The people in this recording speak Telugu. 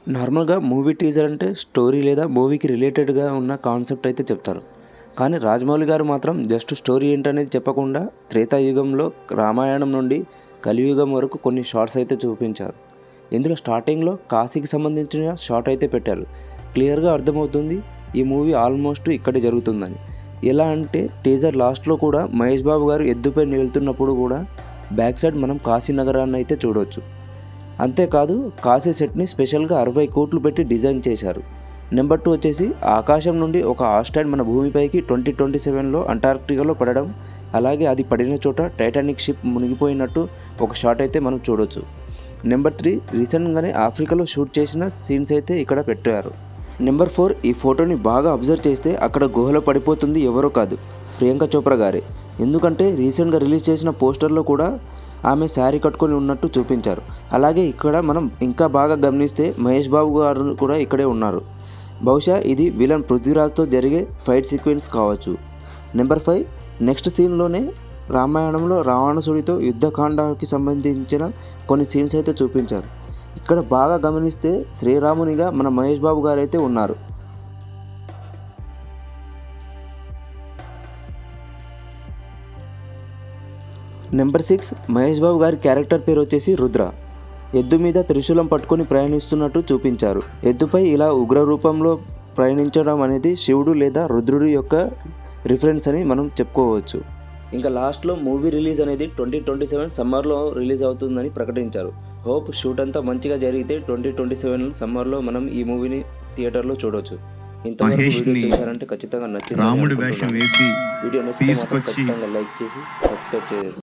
నార్మల్గా మూవీ టీజర్ అంటే స్టోరీ లేదా మూవీకి రిలేటెడ్గా ఉన్న కాన్సెప్ట్ అయితే చెప్తారు. కానీ రాజమౌళి గారు మాత్రం జస్ట్ స్టోరీ ఏంటనేది చెప్పకుండా త్రేతాయుగంలో రామాయణం నుండి కలియుగం వరకు కొన్ని షార్ట్స్ అయితే చూపించారు. ఇందులో స్టార్టింగ్లో కాశీకి సంబంధించిన షార్ట్ అయితే పెట్టారు. క్లియర్గా అర్థమవుతుంది ఈ మూవీ ఆల్మోస్ట్ ఇక్కడే జరుగుతుందని. ఎలా అంటే టీజర్ లాస్ట్లో కూడా మహేష్ బాబు గారు ఎద్దుపై వెళ్తున్నప్పుడు కూడా బ్యాక్ సైడ్ మనం కాశీ నగరాన్ని అయితే చూడవచ్చు. అంతేకాదు కాశీ సెట్ని స్పెషల్గా 60 కోట్లు పెట్టి డిజైన్ చేశారు. నెంబర్ 2 వచ్చేసి ఆకాశం నుండి ఒక ఆస్ట్రాయిడ్ మన భూమిపైకి 2027లో అంటార్క్టికాలో పడడం, అలాగే అది పడిన చోట టైటానిక్ షిప్ మునిగిపోయినట్టు ఒక షాట్ అయితే మనం చూడొచ్చు. నెంబర్ 3 రీసెంట్గానే ఆఫ్రికాలో షూట్ చేసిన సీన్స్ అయితే ఇక్కడ పెట్టారు. నెంబర్ 4 ఈ ఫోటోని బాగా అబ్జర్వ్ చేస్తే అక్కడ గుహలో పడిపోతుంది ఎవరో కాదు, ప్రియాంక చోప్రా గారే. ఎందుకంటే రీసెంట్గా రిలీజ్ చేసిన పోస్టర్లో కూడా ఆమె శారీ కట్టుకొని ఉన్నట్టు చూపించారు. అలాగే ఇక్కడ మనం ఇంకా బాగా గమనిస్తే మహేష్ బాబు గారు కూడా ఇక్కడే ఉన్నారు. బహుశా ఇది విలన్ పృథ్వీరాజ్తో జరిగే ఫైట్ సీక్వెన్స్ కావచ్చు. నెంబర్ 5 నెక్స్ట్ సీన్లోనే రామాయణంలో రావణాసుడితో యుద్ధకాండకి సంబంధించిన కొన్ని సీన్స్ అయితే చూపించారు. ఇక్కడ బాగా గమనిస్తే శ్రీరామునిగా మన మహేష్ బాబు గారు అయితే ఉన్నారు. నెంబర్ 6 మహేష్ బాబు గారి క్యారెక్టర్ పేరు వచ్చేసి రుద్ర. ఎద్దు మీద త్రిశూలం పట్టుకొని ప్రయాణిస్తున్నట్టు చూపించారు. ఎద్దుపై ఇలా ఉగ్ర రూపంలో ప్రయాణించడం అనేది శివుడు లేదా రుద్రుడి యొక్క రిఫరెన్స్ అని మనం చెప్పుకోవచ్చు. ఇంకా లాస్ట్లో మూవీ రిలీజ్ అనేది 2027 సమ్మర్లో రిలీజ్ అవుతుందని ప్రకటించారు. హోప్ షూట్ అంతా మంచిగా జరిగితే 2027 సమ్మర్లో మనం ఈ మూవీని థియేటర్లో చూడవచ్చు. ఇంతవరకు వీడియో చూశారంటే ఖచ్చితంగా నచ్చింది. రాముడి వేషం వేసి వీడియో నచ్చితే మాత్రం ఖచ్చితంగా లైక్ చేసి సబ్స్క్రైబ్ చేసి